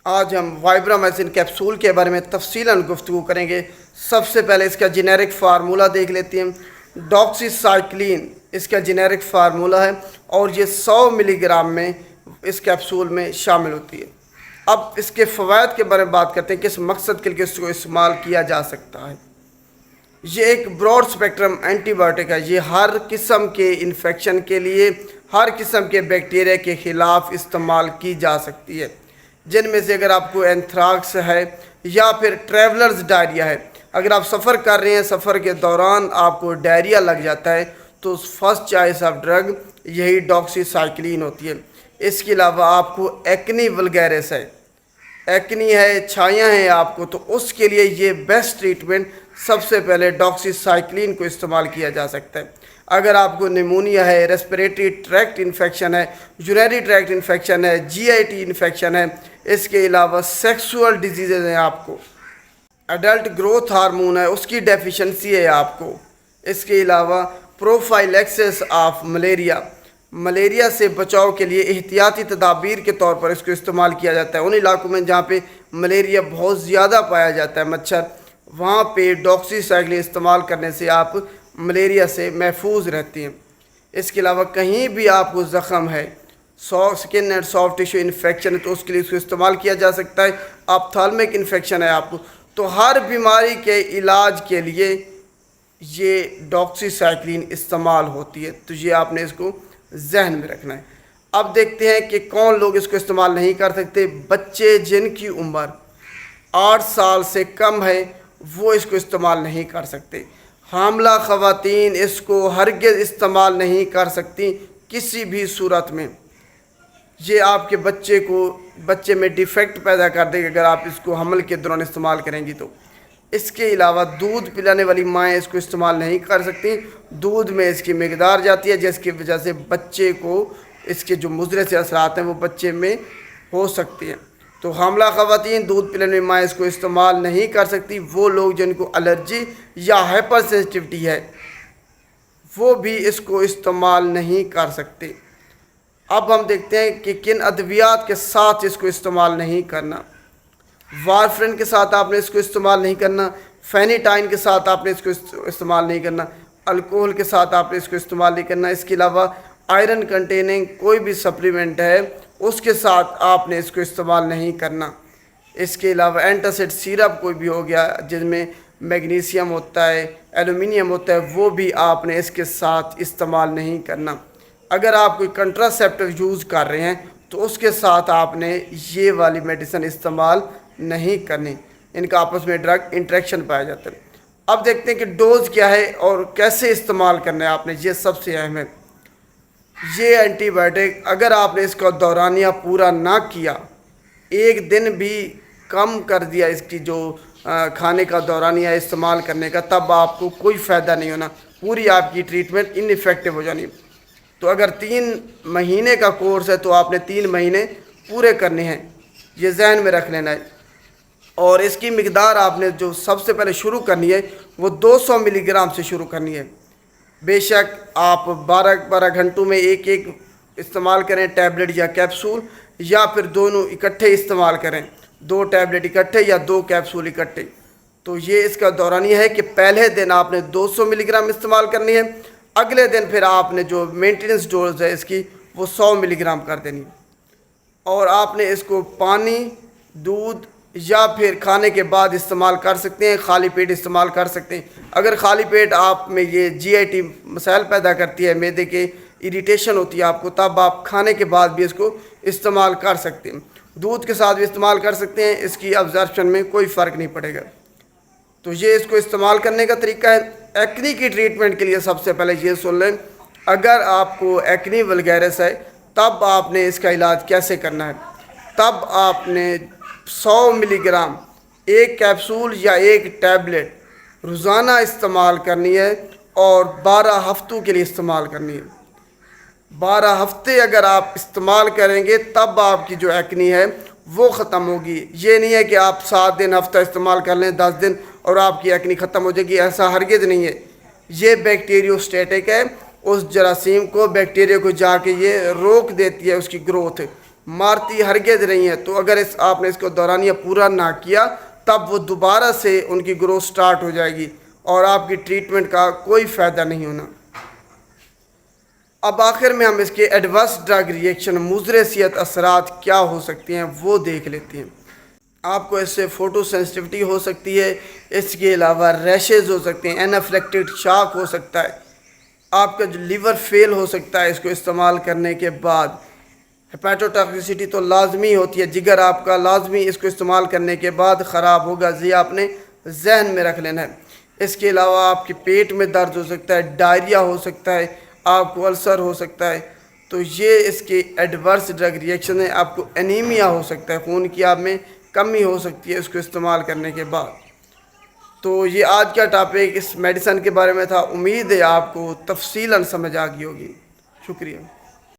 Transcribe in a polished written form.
آج ہم وائبرامائسن کیپسول کے بارے میں تفصیلاً گفتگو کریں گے۔ سب سے پہلے اس کا جینیرک فارمولہ دیکھ لیتے ہیں۔ ڈاکسی سائکلین اس کا جینیرک فارمولہ ہے اور یہ 100 ملی گرام میں اس کیپسول میں شامل ہوتی ہے۔ اب اس کے فوائد کے بارے میں بات کرتے ہیں، کس مقصد کے لیے اس کو استعمال کیا جا سکتا ہے۔ یہ ایک براڈ اسپیکٹرم اینٹی بائیوٹک ہے۔ یہ ہر قسم کے انفیکشن کے لیے، ہر قسم کے بیکٹیریا کے خلاف استعمال کی جا سکتی ہے، جن میں سے اگر آپ کو اینتھراکس ہے یا پھر ٹریولرز ڈائریا ہے، اگر آپ سفر کر رہے ہیں، سفر کے دوران آپ کو ڈائریا لگ جاتا ہے تو فرسٹ چوائس آف ڈرگ یہی ڈاکسی سائکلین ہوتی ہے۔ اس کے علاوہ آپ کو ایکنی ولگیرس ہے، ایکنی ہے، چھائیاں ہیں آپ کو، تو اس کے لیے یہ بیسٹ ٹریٹمنٹ سب سے پہلے ڈاکسی سائکلین کو استعمال کیا جا سکتا ہے۔ اگر آپ کو نیمونیا ہے، ریسپریٹری ٹریکٹ انفیکشن ہے، یورینری ٹریکٹ انفیکشن ہے، جی آئی ٹی انفیکشن ہے، اس کے علاوہ سیکسول ڈیزیزز ہیں، آپ کو ایڈلٹ گروتھ ہارمون ہے اس کی ڈیفیشنسی ہے آپ کو، اس کے علاوہ پروفائلیکسس آف ملیریا سے بچاؤ کے لیے احتیاطی تدابیر کے طور پر اس کو استعمال کیا جاتا ہے۔ ان علاقوں میں جہاں پہ ملیریا بہت زیادہ پایا جاتا ہے، مچھر، وہاں پہ ڈاکسی سائکلین استعمال کرنے سے آپ ملیریا سے محفوظ رہتے ہیں۔ اس کے علاوہ کہیں بھی آپ کو زخم ہے، سکن اینڈ سافٹ ٹیشو انفیکشن ہے، تو اس کے لیے اس کو استعمال کیا جا سکتا ہے۔ آپتھالمک انفیکشن ہے آپ کو، تو ہر بیماری کے علاج کے لیے یہ ڈاکسی سائکلین استعمال ہوتی ہے، تو یہ آپ نے اس کو ذہن میں رکھنا ہے۔ اب دیکھتے ہیں کہ کون لوگ اس کو استعمال نہیں کر سکتے۔ بچے جن کی عمر 8 سال سے کم ہے وہ اس کو استعمال نہیں کر سکتے۔ حاملہ خواتین اس کو ہرگز استعمال نہیں کر سکتی کسی بھی صورت میں۔ یہ آپ کے بچے میں ڈیفیکٹ پیدا کر دے گا اگر آپ اس کو حمل کے دوران استعمال کریں گی تو۔ اس کے علاوہ دودھ پلانے والی مائیں اس کو استعمال نہیں کر سکتی۔ دودھ میں اس کی مقدار جاتی ہے، جس کی وجہ سے بچے کو اس کے جو مضر سے اثرات ہیں وہ بچے میں ہو سکتی ہیں۔ تو حاملہ خواتین دودھ پلانے والی مائیں اس کو استعمال نہیں کر سکتی۔ وہ لوگ جن کو الرجی یا ہائپر سینسٹیوٹی ہے وہ بھی اس کو استعمال نہیں کر سکتے۔ اب ہم دیکھتے ہیں کہ کن ادویات کے ساتھ اس کو استعمال نہیں کرنا۔ وارفرین کے ساتھ آپ نے اس کو استعمال نہیں کرنا، فینیٹائن کے ساتھ آپ نے اس کو استعمال نہیں کرنا، الکوہل کے ساتھ آپ نے اس کو استعمال نہیں کرنا۔ اس کے علاوہ آئرن کنٹیننگ کوئی بھی سپلیمنٹ ہے اس کے ساتھ آپ نے اس کو استعمال نہیں کرنا۔ اس کے علاوہ اینٹاسڈ سیرپ کوئی بھی ہو گیا جن میں میگنیشیم ہوتا ہے، ایلومینیم ہوتا ہے، وہ بھی آپ نے اس کے ساتھ استعمال نہیں کرنا۔ اگر آپ کوئی کنٹراسیپٹیو یوز کر رہے ہیں تو اس کے ساتھ آپ نے یہ والی میڈیسن استعمال نہیں کرنی، ان کا آپس میں ڈرگ انٹریکشن پایا جاتا ہے۔ اب دیکھتے ہیں کہ ڈوز کیا ہے اور کیسے استعمال کرنا ہے آپ نے، یہ سب سے اہم ہے۔ یہ اینٹی بائیوٹک اگر آپ نے اس کا دورانیہ پورا نہ کیا، ایک دن بھی کم کر دیا اس کی جو کھانے کا دورانیہ استعمال کرنے کا، تب آپ کو کوئی فائدہ نہیں ہونا، پوری آپ کی ٹریٹمنٹ ان ایفیکٹو ہو جانی۔ تو اگر 3 مہینے کا کورس ہے تو آپ نے 3 مہینے پورے کرنے ہیں، یہ ذہن میں رکھ لینا ہے۔ اور اس کی مقدار آپ نے جو سب سے پہلے شروع کرنی ہے وہ 200 ملی گرام سے شروع کرنی ہے۔ بے شک آپ 12 گھنٹوں میں ایک استعمال کریں، ٹیبلٹ یا کیپسول، یا پھر دونوں اکٹھے استعمال کریں، 2 ٹیبلٹ اکٹھے یا 2 کیپسول اکٹھے۔ تو یہ اس کا دورانیہ ہے کہ پہلے دن آپ نے 200 ملی گرام استعمال کرنی ہے، اگلے دن پھر آپ نے جو مینٹیننس ڈوز ہے اس کی وہ 100 ملی گرام کر دینی ہے۔ اور آپ نے اس کو پانی، دودھ یا پھر کھانے کے بعد استعمال کر سکتے ہیں، خالی پیٹ استعمال کر سکتے ہیں۔ اگر خالی پیٹ آپ میں یہ جی آئی ٹی مسائل پیدا کرتی ہے، معدے کے اریٹیشن ہوتی ہے آپ کو، تب آپ کھانے کے بعد بھی اس کو استعمال کر سکتے ہیں۔ دودھ کے ساتھ بھی استعمال کر سکتے ہیں، اس کی ابزارپشن میں کوئی فرق نہیں پڑے گا۔ تو یہ اس کو استعمال کرنے کا طریقہ ہے۔ ایکنی کی ٹریٹمنٹ کے لیے سب سے پہلے یہ سن لیں، اگر آپ کو ایکنی ولگیرس ہے تب آپ نے اس کا علاج کیسے کرنا ہے۔ تب آپ نے 100 ملی گرام ایک کیپسول یا ایک ٹیبلٹ روزانہ استعمال کرنی ہے اور 12 ہفتوں کے لیے استعمال کرنی ہے۔ 12 ہفتے اگر آپ استعمال کریں گے تب آپ کی جو ایکنی ہے وہ ختم ہوگی۔ یہ نہیں ہے کہ آپ 7 دن ہفتہ استعمال کر لیں، 10 دن اور آپ کی ایکنی ختم ہو جائے گی، ایسا ہرگز نہیں ہے۔ یہ بیکٹیریوسٹیٹک ہے، اس جراثیم کو، بیکٹیریا کو جا کے یہ روک دیتی ہے اس کی گروتھ، مارتی ہرگز نہیں ہے، تو اگر آپ نے اس کو دورانیہ پورا نہ کیا تب وہ دوبارہ سے ان کی گروتھ سٹارٹ ہو جائے گی اور آپ کی ٹریٹمنٹ کا کوئی فائدہ نہیں ہونا۔ اب آخر میں ہم اس کے ایڈورس ڈرگ ریئیکشن مضر صحت اثرات کیا ہو سکتی ہیں وہ دیکھ لیتے ہیں۔ آپ کو اس سے فوٹو سینسٹیوٹی ہو سکتی ہے، اس کے علاوہ ریشز ہو سکتے ہیں، اینافلیکٹڈ شاک ہو سکتا ہے، آپ کا جو لیور فیل ہو سکتا ہے اس کو استعمال کرنے کے بعد، ہیپیٹوٹاکسیسٹی تو لازمی ہوتی ہے، جگر آپ کا لازمی اس کو استعمال کرنے کے بعد خراب ہوگا، یہ آپ نے ذہن میں رکھ لینا ہے۔ اس کے علاوہ آپ کے پیٹ میں درد ہو سکتا ہے، ڈائریا ہو سکتا ہے، آپ کو السر ہو سکتا ہے، تو یہ اس کے ایڈورس ڈرگ ریئیکشن ہے۔ آپ کو انیمیا ہو سکتا ہے، خون کی آپ میں کمی ہو سکتی ہے اس کو استعمال کرنے کے بعد۔ تو یہ آج کا ٹاپک اس میڈیسن کے بارے میں تھا، امید ہے آپ کو تفصیلاً سمجھ آ گئی ہوگی۔ شکریہ۔